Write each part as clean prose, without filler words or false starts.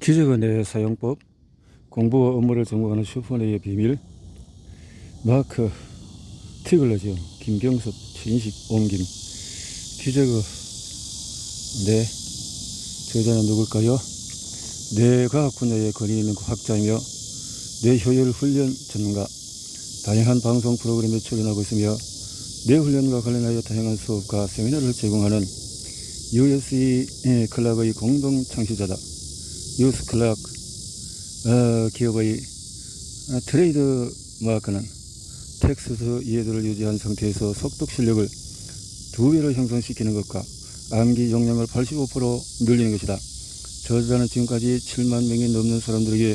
기적의 사용법, 공부와 업무를 전공하는 슈퍼뇌의 비밀, 마크 티글러죠. 김경섭, 최인식, 옮김. 기적의 내 저자는 누굴까요? 뇌과학 분야의 권위 있는 학자이며 뇌효율 훈련 전문가, 다양한 방송 프로그램에 출연하고 있으며 뇌훈련과 관련하여 다양한 수업과 세미나를 제공하는 USE 클락의 공동 창시자다. 유스 클락 기업의 트레이드 마크는 텍스트 이해도를 유지한 상태에서 속독 실력을 2배로 형성시키는 것과 암기 용량을 85% 늘리는 것이다. 저자는 지금까지 7만 명이 넘는 사람들에게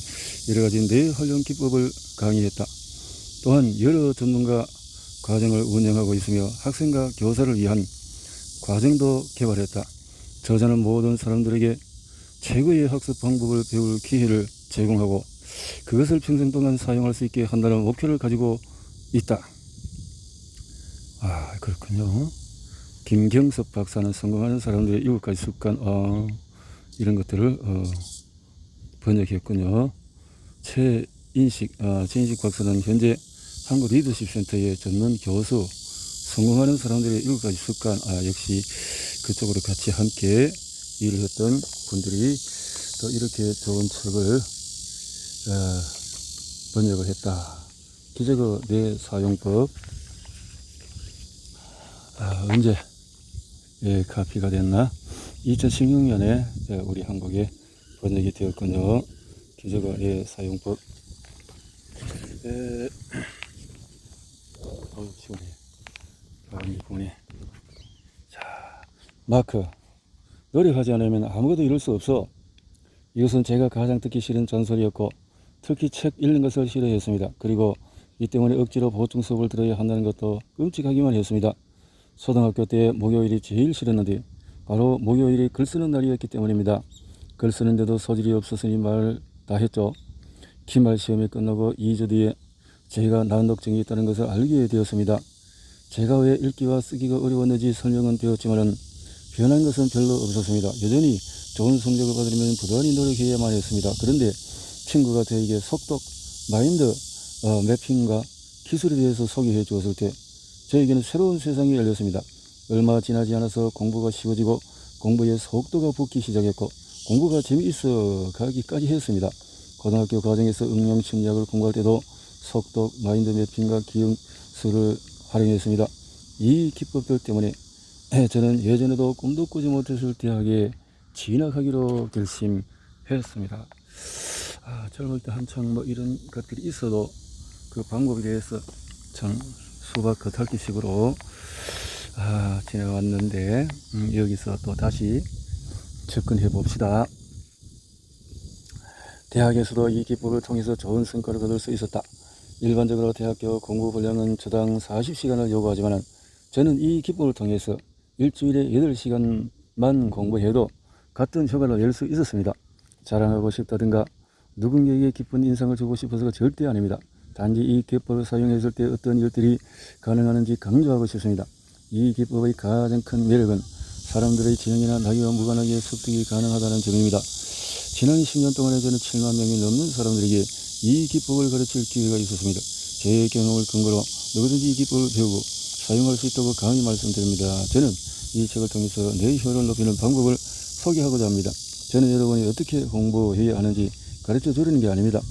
여러가지 뇌훈련 기법을 강의했다. 또한 여러 전문가 과정을 운영하고 있으며 학생과 교사를 위한 과정도 개발했다. 저자는 모든 사람들에게 최고의 학습 방법을 배울 기회를 제공하고 그것을 평생 동안 사용할 수 있게 한다는 목표를 가지고 있다. 그렇군요. 김경섭 박사는 성공하는 사람들의 7가지 습관, 이런 것들을 번역했군요. 최인식 박사는 현재 한국 리더십 센터의 전문 교수, 성공하는 사람들의 7가지 습관, 역시 그쪽으로 같이 함께 일을 했던 분들이 또 이렇게 좋은 책을 번역을 했다. 기적의 뇌 사용법, 언제 카피가 됐나? 2016년에 우리 한국에 번역이 되었군요. 기적의 뇌 사용법. 시원해. 바람이 부네. 자, 마크. 노력하지 않으면 아무것도 이룰 수 없어. 이것은 제가 가장 듣기 싫은 잔소리였고 특히 책 읽는 것을 싫어했습니다. 그리고 이 때문에 억지로 보충 수업을 들어야 한다는 것도 끔찍하기만 했습니다. 초등학교 때 목요일이 제일 싫었는데 바로 목요일이 글 쓰는 날이었기 때문입니다. 글 쓰는데도 소질이 없었으니 말 다 했죠. 기말 시험이 끝나고 2주 뒤에 제가 난독증이 있다는 것을 알게 되었습니다. 제가 왜 읽기와 쓰기가 어려웠는지 설명은 되었지만 변한 것은 별로 없었습니다. 여전히 좋은 성적을 받으려면 부단히 노력해야만 했습니다. 그런데 친구가 저에게 속독, 마인드 매핑과 기술에 대해서 소개해 주었을 때 저에게는 새로운 세상이 열렸습니다. 얼마 지나지 않아서 공부가 쉬워지고 공부에 속도가 붙기 시작했고 공부가 재미있어 가기까지 했습니다. 고등학교 과정에서 응용 심리학을 공부할 때도 속독, 마인드 매핑과 기술을 활용했습니다. 이 기법들 때문에 저는 예전에도 꿈도 꾸지 못했을 대학에 진학하기로 결심했습니다. 젊을 때 한창 이런 것들이 있어도 그 방법에 대해서 참 수박 겉핥기식으로 지내왔는데 여기서 또 다시 접근해 봅시다. 대학에서도 이 기법을 통해서 좋은 성과를 거둘 수 있었다. 일반적으로 대학교 공부 분량은 주당 40시간을 요구하지만 저는 이 기법을 통해서 일주일에 8시간만 공부해도 같은 효과를 낼 수 있었습니다. 자랑하고 싶다든가 누군가에게 기쁜 인상을 주고 싶어서가 절대 아닙니다. 단지 이 기법을 사용했을 때 어떤 일들이 가능하는지 강조하고 싶습니다. 이 기법의 가장 큰 매력은 사람들의 지능이나 나이와 무관하게 습득이 가능하다는 점입니다. 지난 10년 동안에 저는 7만 명이 넘는 사람들에게 이 기법을 가르칠 기회가 있었습니다. 제 경험을 근거로 누구든지 이 기법을 배우고 사용할 수 있다고 강히 말씀드립니다. 저는 이 책을 통해서 뇌 효율을 높이는 방법을 소개하고자 합니다. 저는 여러분이 어떻게 공부해야 하는지 가르쳐 주려는 게 아닙니다.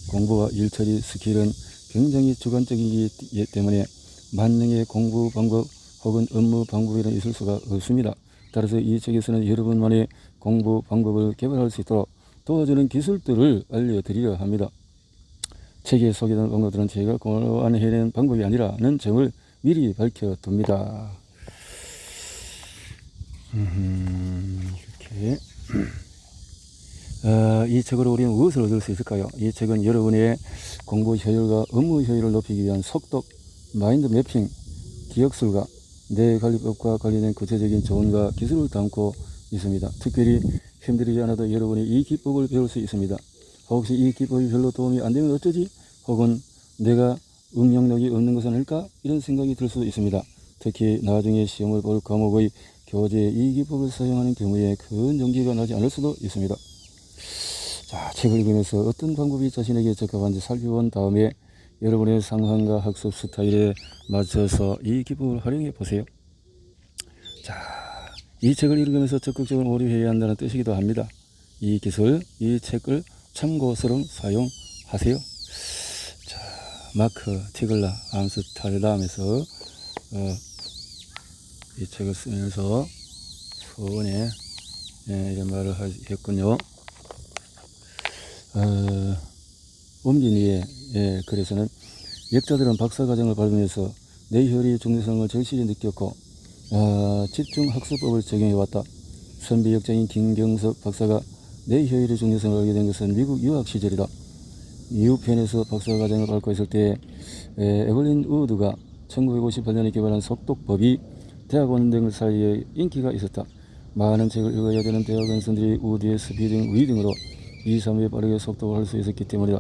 공부와 일처리 스킬은 굉장히 주관적이기 때문에 만능의 공부 방법 혹은 업무 방법이란 있을 수가 없습니다. 따라서 이 책에서는 여러분만의 공부 방법을 개발할 수 있도록 도와주는 기술들을 알려드리려 합니다. 책에 소개된 방법들은 제가 고안해낸 방법이 아니라는 점을 미리 밝혀둡니다. 이렇게 이 책으로 우리는 무엇을 얻을 수 있을까요? 이 책은 여러분의 공부 효율과 업무 효율을 높이기 위한 속독, 마인드 매핑, 기억술과 뇌관리법과 관련된 구체적인 조언과 기술을 담고 있습니다. 특별히 힘들이지 않아도 여러분이 이 기법을 배울 수 있습니다. 혹시 이 기법이 별로 도움이 안 되면 어쩌지? 혹은 내가 응용력이 없는 것은 아닐까? 이런 생각이 들 수도 있습니다. 특히 나중에 시험을 볼 과목의 교재에 이 기법을 사용하는 경우에 큰 용기가 나지 않을 수도 있습니다. 책을 읽으면서 어떤 방법이 자신에게 적합한지 살펴본 다음에 여러분의 상황과 학습 스타일에 맞춰서 이 기법을 활용해 보세요. 자, 이 책을 읽으면서 적극적으로 몰입해야 한다는 뜻이기도 합니다. 이 기술, 이 책을 참고서로 사용하세요. 자, 마크 티글라 암스타르담에서 이 책을 쓰면서 소원에 이런 말을 했군요. 옮긴 이에 글에서는 역자들은 박사과정을 밟으면서 뇌혈의 중요성을 절실히 느꼈고 집중학습법을 적용해왔다. 선비 역자인 김경석 박사가 뇌효율의 중요성을 알게 된 것은 미국 유학 시절이다. 미국편에서 박사과정을 밟고 있을 때 에블린 우드가 1958년에 개발한 속독법이 대학원 등 사이에 인기가 있었다. 많은 책을 읽어야 되는 대학원생들이 우드의 스피드 리딩으로 2, 3회 빠르게 속독을 할 수 있었기 때문이다.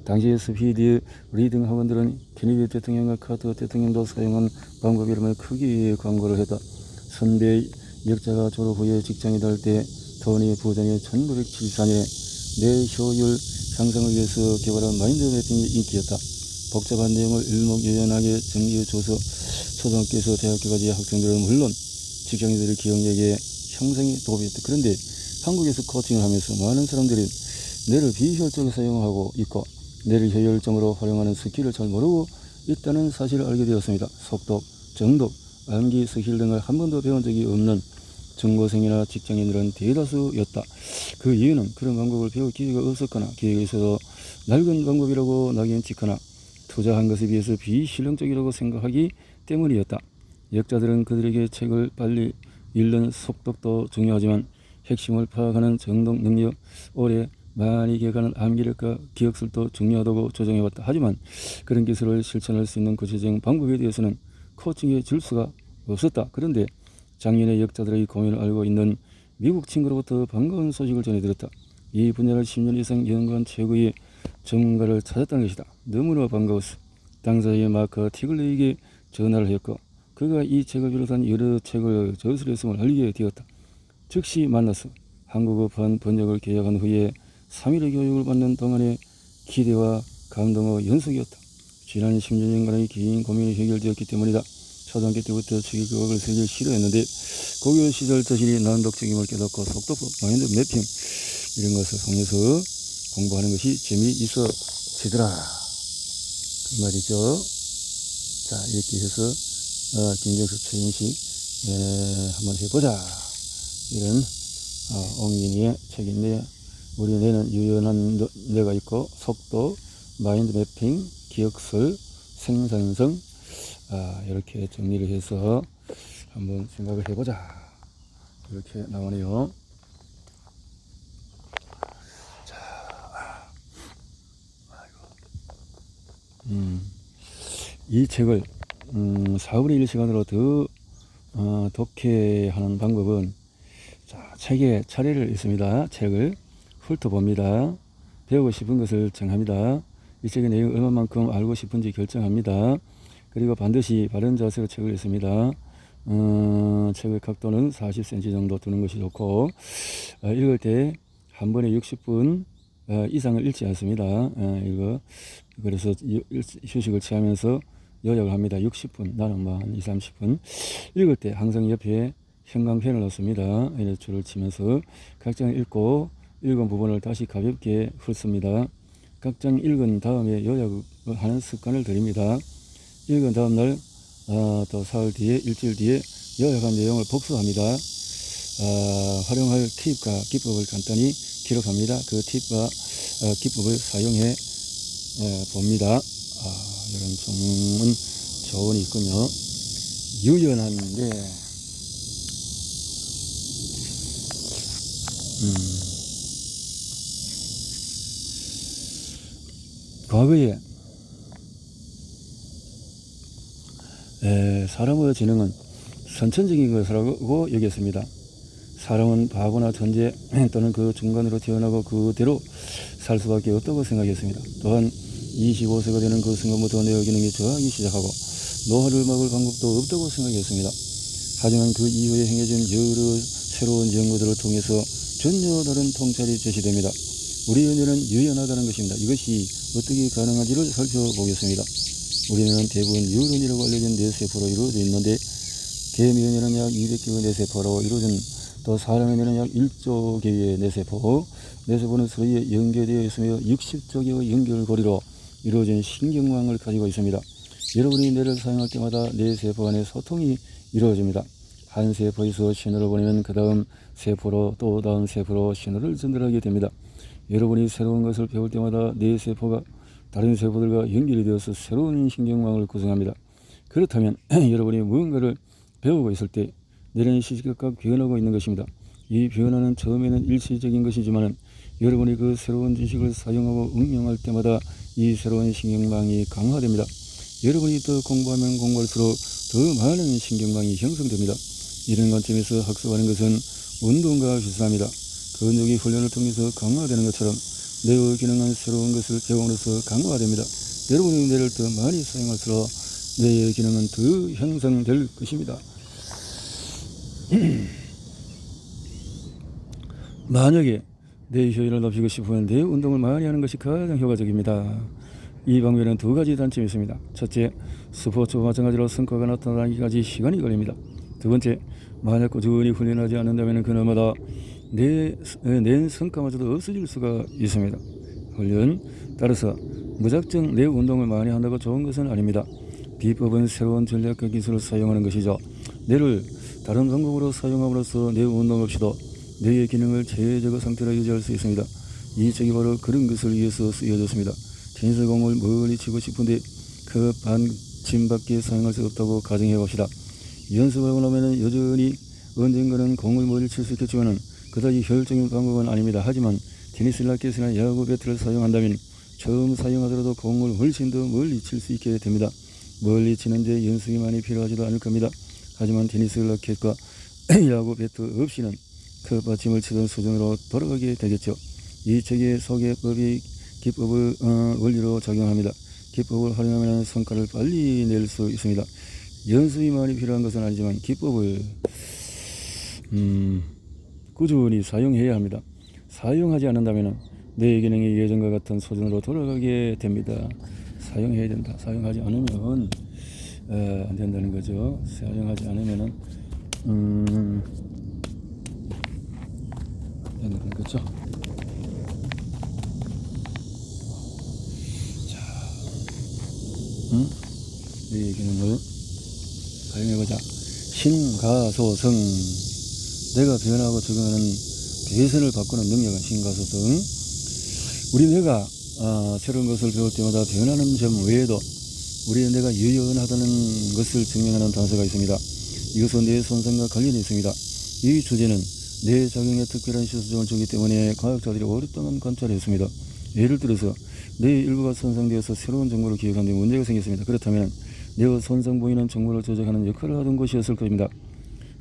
당시의 스피드 리딩 학원들은 케네디 대통령과 카터 대통령도 사용한 방법이라며 크게 광고를 했다. 선배 역자가 졸업 후에 직장에 다닐 때 토니 부장이 1974년에 뇌효율 향상을 위해서 개발한 마인드 매핑이 인기였다. 복잡한 내용을 일목요연하게 정리해줘서 초등학교에서 대학교까지 학생들은 물론 직장인들의 기억력에 향상에 도움이 됐다. 그런데 한국에서 코칭을 하면서 많은 사람들이 뇌를 비효율적으로 사용하고 있고 뇌를 효율적으로 활용하는 스킬을 잘 모르고 있다는 사실을 알게 되었습니다. 속독, 정독, 암기 스킬 등을 한 번도 배운 적이 없는 중고생이나 직장인들은 대다수였다. 그 이유는 그런 방법을 배울 기회가 없었거나 기회가 있어도 낡은 방법이라고 낙인찍거나 투자한 것에 비해서 비실용적이라고 생각하기 때문이었다. 역자들은 그들에게 책을 빨리 읽는 속독도 중요하지만 핵심을 파악하는 정독 능력, 오래 많이 기억하는 암기력과 기억술도 중요하다고 조정해왔다. 하지만 그런 기술을 실천할 수 있는 구체적인 방법에 대해서는 코칭해 줄 수가 없었다. 그런데 작년에 역자들의 고민을 알고 있는 미국 친구로부터 반가운 소식을 전해들었다. 이 분야를 10년 이상 연구한 최고의 전문가를 찾았다는 것이다. 너무나 반가웠어. 당사자의 마크 티글레에게 전화를 했고 그가 이 책을 비롯한 여러 책을 저술했음을 알게 되었다. 즉시 만나서 한국어판 번역을 계약한 후에 3일의 교육을 받는 동안의 기대와 감동의 연속이었다. 지난 10년간의 긴 고민이 해결되었기 때문이다. 초등학교 때부터 책 교육을 세계 싫어했는데 고교 시절 자신이 난독적임을 깨닫고 속독법, 마인드 매핑 이런 것을 통해서 공부하는 것이 재미있어지더라. 그 말이죠. 자, 이렇게 해서 김경수 최인식 한번 해보자. 이런 옹gin이의 책인데 우리 뇌는 유연한 뇌가 있고 속도, 마인드 매핑, 기억술, 생산성 이렇게 정리를 해서 한번 생각을 해보자. 이렇게 나오네요. 자, 이 책을 4분의 1 시간으로 더 독해하는 방법은 자, 책에 차례를 있습니다. 책을 훑어봅니다. 배우고 싶은 것을 정합니다. 이 책의 내용 얼마만큼 알고 싶은지 결정합니다. 그리고 반드시 바른 자세로 책을 읽습니다. 책의 각도는 40cm 정도 두는 것이 좋고 읽을 때 한 번에 60분 이상을 읽지 않습니다. 그래서 휴식을 취하면서 요약을 합니다. 60분, 나는 뭐 한 20, 30분. 읽을 때 항상 옆에 형광펜을 놓습니다. 이렇게 줄을 치면서 각 장 읽고 읽은 부분을 다시 가볍게 훑습니다. 각 장 읽은 다음에 요약을 하는 습관을 들입니다. 읽은 다음 날 또 사흘 뒤에 일주일 뒤에 요약한 내용을 복수합니다. 활용할 팁과 기법을 간단히 기록합니다. 그 팁과 기법을 사용해 봅니다. 이런 조언이 있군요. 유연한데 과거에 사람의 지능은 선천적인 것이라고 여겼습니다. 사람은 바보나 천재 또는 그 중간으로 태어나고 그대로 살 수밖에 없다고 생각했습니다. 또한 25세가 되는 그 순간부터 내 기능이 저하기 시작하고 노화를 막을 방법도 없다고 생각했습니다. 하지만 그 이후에 행해진 여러 새로운 연구들을 통해서 전혀 다른 통찰이 제시됩니다. 우리의 뇌는 유연하다는 것입니다. 이것이 어떻게 가능한지를 살펴보겠습니다. 우리 뇌는 대부분 뉴런이라고 알려진 뇌세포로 이루어져 있는데 개미의 뇌는 약 200개의 뇌세포로 이루어진 또 사람의 뇌는 약 1조 개의 뇌세포, 뇌세포는 서로에 연계되어 있으며 60조 개의 연결고리로 이루어진 신경망을 가지고 있습니다. 여러분이 뇌를 사용할 때마다 뇌세포 간의 소통이 이루어집니다. 한 세포에서 신호를 보내면 그 다음 세포로 또 다음 세포로 신호를 전달하게 됩니다. 여러분이 새로운 것을 배울 때마다 뇌세포가 다른 세포들과 연결이 되어서 새로운 신경망을 구성합니다. 그렇다면 여러분이 무언가를 배우고 있을 때 뇌는 시시각각 변하고 있는 것입니다. 이 변화는 처음에는 일시적인 것이지만 여러분이 그 새로운 지식을 사용하고 응용할 때마다 이 새로운 신경망이 강화됩니다. 여러분이 더 공부하면 공부할수록 더 많은 신경망이 형성됩니다. 이런 관점에서 학습하는 것은 운동과 비슷합니다. 근육이 훈련을 통해서 강화되는 것처럼 뇌의 기능은 새로운 것을 배움으로써 강화됩니다. 여러분이 뇌를 더 많이 사용할수록 뇌의 기능은 더 향상될 것입니다. 만약에 뇌 효율을 높이고 싶으면 뇌 운동을 많이 하는 것이 가장 효과적입니다. 이 방법에는 두 가지 단점이 있습니다. 첫째, 스포츠와 마찬가지로 성과가 나타나기까지 시간이 걸립니다. 두 번째, 만약 꾸준히 훈련하지 않는다면 그날마다 내 성과마저도 없어질 수가 있습니다. 훈련, 따라서 무작정 뇌 운동을 많이 한다고 좋은 것은 아닙니다. 비법은 새로운 전략과 기술을 사용하는 것이죠. 뇌를 다른 방법으로 사용함으로써 뇌 운동 없이도 뇌의 기능을 최적의 상태로 유지할 수 있습니다. 이 책이 바로 그런 것을 위해서 쓰여졌습니다. 테니스 공을 멀리 치고 싶은데 그 반침밖에 사용할 수 없다고 가정해 봅시다. 연습하고 나면 여전히 언젠가는 공을 멀리 칠 수 있겠지만 그다지 효율적인 방법은 아닙니다. 하지만 테니스 라켓이나 야구 배트를 사용한다면 처음 사용하더라도 공을 훨씬 더 멀리 칠 수 있게 됩니다. 멀리 치는데 연습이 많이 필요하지도 않을 겁니다. 하지만 테니스 라켓과 야구 배트 없이는 그 받침을 치던 수준으로 돌아가게 되겠죠. 이 책의 소개법이 기법을 원리로 작용합니다. 기법을 활용하면 성과를 빨리 낼 수 있습니다. 연습이 많이 필요한 것은 아니지만 기법을 꾸준히 사용해야 합니다. 사용하지 않는다면 뇌 기능이 예전과 같은 수준으로 돌아가게 됩니다. 사용해야 된다. 사용하지 않으면 안 된다는 거죠. 사용하지 않으면은 안 된다는 거죠. 자, 뇌 기능을 사용해보자. 신가소성, 뇌가 변하고 적응하는 배선을 바꾸는 능력은 신가소성. 우리 뇌가 새로운 것을 배울 때마다 변하는 점 외에도 우리의 뇌가 유연하다는 것을 증명하는 단서가 있습니다. 이것은 뇌 손상과 관련이 있습니다. 이 주제는 뇌 작용에 특별한 시소점을 주기 때문에 과학자들이 오랫동안 관찰했습니다. 예를 들어서 뇌의 일부가 손상되어서 새로운 정보를 기억하는 데 문제가 생겼습니다. 그렇다면 뇌의 손상 부위는 정보를 조작하는 역할을 하던 것이었을 것입니다.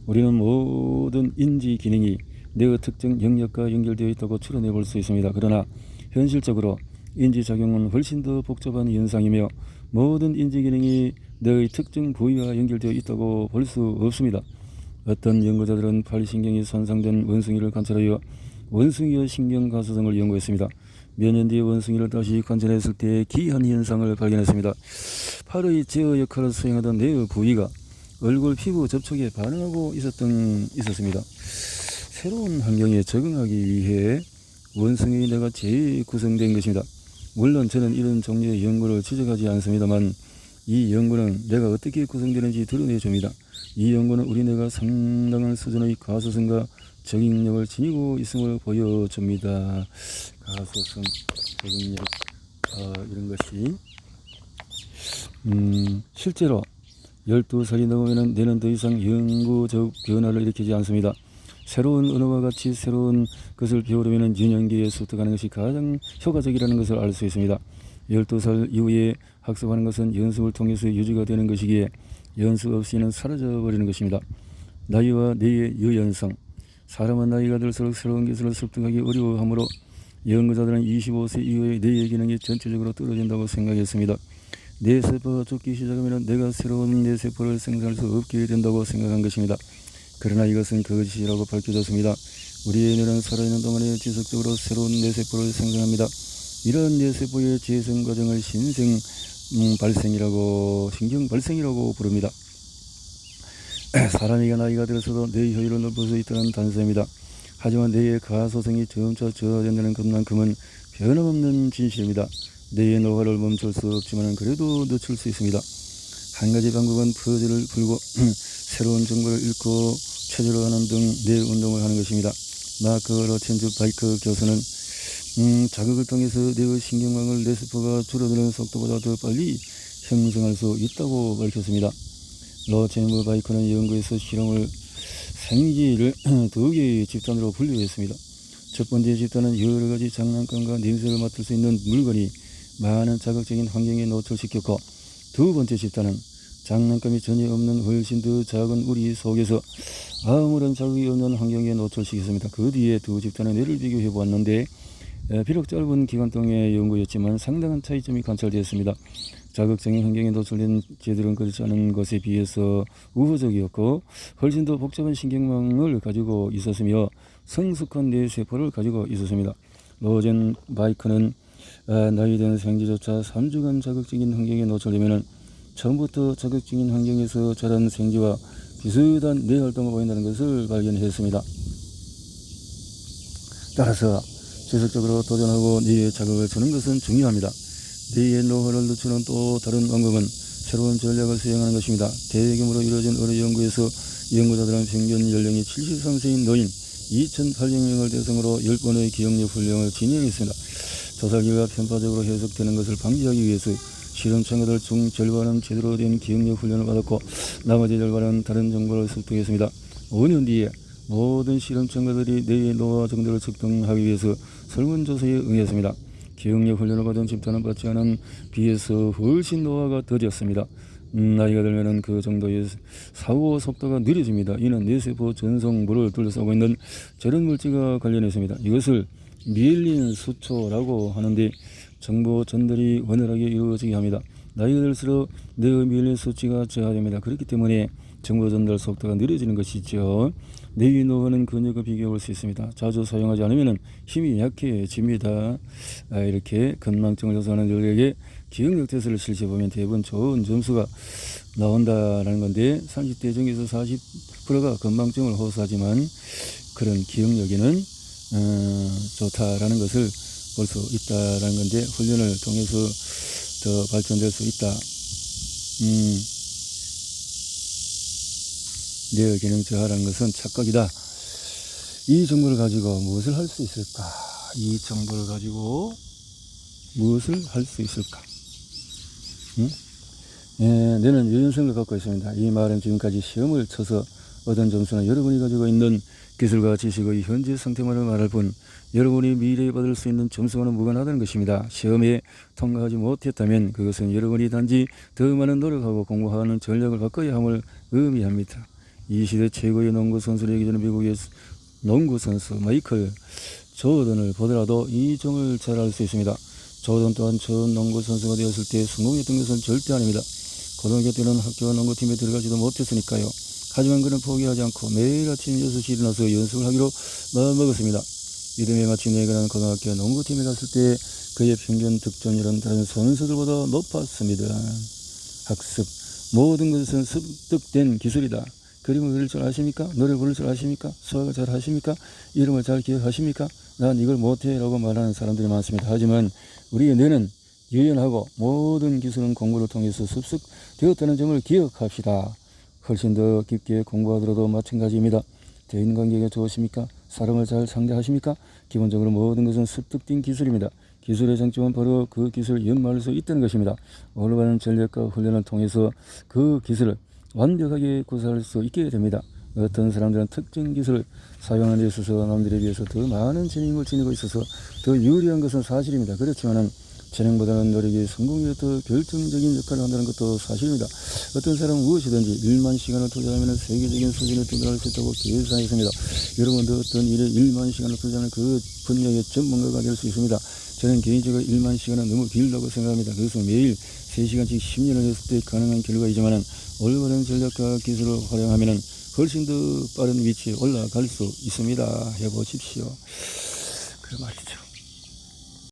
우리는 모든 인지 기능이 뇌의 특정 영역과 연결되어 있다고 추론해 볼 수 있습니다. 그러나 현실적으로 인지작용은 훨씬 더 복잡한 현상이며 모든 인지기능이 뇌의 특정 부위와 연결되어 있다고 볼 수 없습니다. 어떤 연구자들은 팔신경이 손상된 원숭이를 관찰하여 원숭이의 신경가소성을 연구했습니다. 몇 년 뒤에 원숭이를 다시 관찰했을 때 기이한 현상을 발견했습니다. 팔의 제어 역할을 수행하던 뇌의 부위가 얼굴 피부 접촉에 반응하고 있었습니다. 새로운 환경에 적응하기 위해 원숭이 뇌가 재구성된 것입니다. 물론 저는 이런 종류의 연구를 지적하지 않습니다만 이 연구는 뇌가 어떻게 구성되는지 드러내줍니다. 이 연구는 우리 뇌가 상당한 수준의 가소성과 적응력을 지니고 있음을 보여줍니다. 가소성, 적응력, 이런 것이 실제로 12살이 넘으면 뇌는 더 이상 영구적 변화를 일으키지 않습니다. 새로운 언어와 같이 새로운 것을 배우려면 유년기에 습득하는 것이 가장 효과적이라는 것을 알 수 있습니다. 12살 이후에 학습하는 것은 연습을 통해서 유지가 되는 것이기에 연습 없이는 사라져버리는 것입니다. 나이와 뇌의 유연성, 사람은 나이가 들수록 새로운 기술을 습득하기 어려워하므로 연구자들은 25세 이후에 뇌의 기능이 전체적으로 떨어진다고 생각했습니다. 뇌세포가 죽기 시작하면 뇌가 새로운 뇌세포를 생산할 수 없게 된다고 생각한 것입니다. 그러나 이것은 거짓이라고 밝혀졌습니다. 우리의 뇌는 살아있는 동안에 지속적으로 새로운 뇌세포를 생성합니다. 이러한 뇌세포의 재생 과정을 신경발생이라고 부릅니다. 사람이 나이가 들어서도 뇌 효율을 높일 수 있다는 단서입니다. 하지만 뇌의 가소성이 점차 저하된다는 것만큼은 변함없는 진실입니다. 뇌의 노화를 멈출 수 없지만 그래도 늦출 수 있습니다. 한 가지 방법은 퍼즐을 풀고 새로운 정보를 읽고 체조를 하는 등 뇌 운동을 하는 것입니다. 마크 로첸즈 바이크 교수는 자극을 통해서 뇌의 신경망을 뇌세포가 줄어드는 속도보다 더 빨리 형성할 수 있다고 밝혔습니다. 로첸즈 바이크는 연구에서 실험을 생지를 2개의 집단으로 분류했습니다. 첫 번째 집단은 여러 가지 장난감과 냄새를 맡을 수 있는 물건이 많은 자극적인 환경에 노출시켰고, 두 번째 집단은 장난감이 전혀 없는 훨씬 더 작은 우리 속에서 아무런 자극이 없는 환경에 노출시켰습니다. 그 뒤에 두 집단의 뇌를 비교해 보았는데 비록 짧은 기간 동안의 연구였지만 상당한 차이점이 관찰되었습니다. 자극적인 환경에 노출된 쟤들은 그렇지 않은 것에 비해서 우호적이었고 훨씬 더 복잡한 신경망을 가지고 있었으며 성숙한 뇌세포를 가지고 있었습니다. 로젠 바이크는 나이든 생쥐조차 3주간 자극적인 환경에 노출되면 처음부터 자극적인 환경에서 자란 생쥐와 비슷한 뇌활동을 보인다는 것을 발견했습니다. 따라서 지속적으로 도전하고 뇌에 자극을 주는 것은 중요합니다. 뇌의 노화를 늦추는 또 다른 방법은 새로운 전략을 수행하는 것입니다. 대규모로 이루어진 어느 연구에서 연구자들은 평균 연령이 73세인 노인 2,800명을 대상으로 10번의 기억력 훈련을 진행했습니다. 조사기가 편파적으로 해석되는 것을 방지하기 위해서 실험 참가들 중 절반은 제대로 된 기억력 훈련을 받았고 나머지 절반은 다른 정보를 습득했습니다. 5년 뒤에 모든 실험 참가들이 뇌의 노화 정도를 측정하기 위해서 설문조사에 응했습니다. 기억력 훈련을 받은 집단은 받지 않은 비해서 훨씬 노화가 더뎠습니다. 나이가 들면 그 정도의 사고 속도가 느려집니다. 이는 뇌세포 전송부를 둘러싸고 있는 저런 물질과 관련했습니다. 이것을 미엘린 수초라고 하는데 정보 전달이 원활하게 이루어지게 합니다. 나이가 들수록 뇌의 미엘린 수치가 저하됩니다. 그렇기 때문에 정보 전달 속도가 느려지는 것이죠. 뇌의 노화는 근육과 비교해 볼 수 있습니다. 자주 사용하지 않으면 힘이 약해집니다. 이렇게 건망증을 조사하는 저에게 기억력 테스트를 실시해보면 대부분 좋은 점수가 나온다는 건데 30대 중에서 40%가 건망증을 호소하지만 그런 기억력에는 좋다라는 것을 볼 수 있다라는 건데 훈련을 통해서 더 발전될 수 있다. 뇌의 기능 저하라는 것은 착각이다. 이 정보를 가지고 무엇을 할 수 있을까? 이 정보를 가지고 무엇을 할 수 있을까? 뇌는 유연성을 갖고 있습니다. 이 말은 지금까지 시험을 쳐서 얻은 점수는 여러분이 가지고 있는 기술과 지식의 현재 상태만을 말할 뿐 여러분이 미래에 받을 수 있는 점수와는 무관하다는 것입니다. 시험에 통과하지 못했다면 그것은 여러분이 단지 더 많은 노력하고 공부하는 전략을 바꿔야 함을 의미합니다. 이 시대 최고의 농구 선수를 얘기 전에 미국의 농구 선수 마이클 조던을 보더라도 이 점을 잘 알 수 있습니다. 조던 또한 처음 농구 선수가 되었을 때 성공했던 것은 절대 아닙니다. 고등학교 때는 학교 농구팀에 들어가지도 못했으니까요. 하지만 그는 포기하지 않고 매일 아침 6시 일어나서 연습을 하기로 마음먹었습니다. 이듬해 마침 내가 고등학교 농구팀에 갔을 때 그의 평균 득점률은 다른 선수들보다 높았습니다. 학습, 모든 것은 습득된 기술이다. 그림을 그릴 줄 아십니까? 노래 부를 줄 아십니까? 수학을 잘 하십니까? 이름을 잘 기억하십니까? 난 이걸 못해 라고 말하는 사람들이 많습니다. 하지만 우리의 뇌는 유연하고 모든 기술은 공부를 통해서 습득되었다는 점을 기억합시다. 훨씬 더 깊게 공부하더라도 마찬가지입니다. 대인관계가 좋으십니까? 사람을 잘 상대하십니까? 기본적으로 모든 것은 습득된 기술입니다. 기술의 장점은 바로 그 기술을 연마할 수 있다는 것입니다. 올바른 전략과 훈련을 통해서 그 기술을 완벽하게 구사할 수 있게 됩니다. 어떤 사람들은 특정 기술을 사용하는 데 있어서 남들에 비해서 더 많은 재능을 지니고 있어서 더 유리한 것은 사실입니다. 그렇지만 재능보다는 노력이 성공에 더 결정적인 역할을 한다는 것도 사실입니다. 어떤 사람은 무엇이든지 1만 시간을 투자하면 세계적인 수준에 도달할 수 있다고 계산했습니다. 여러분도 어떤 일에 1만 시간을 투자하는 그 분야의 전문가가 될 수 있습니다. 저는 개인적으로 1만 시간은 너무 길다고 생각합니다. 그래서 매일 3시간씩 10년을 했을 때 가능한 결과이지만 올바른 전략과 기술을 활용하면 훨씬 더 빠른 위치에 올라갈 수 있습니다. 해보십시오. 그 말이죠.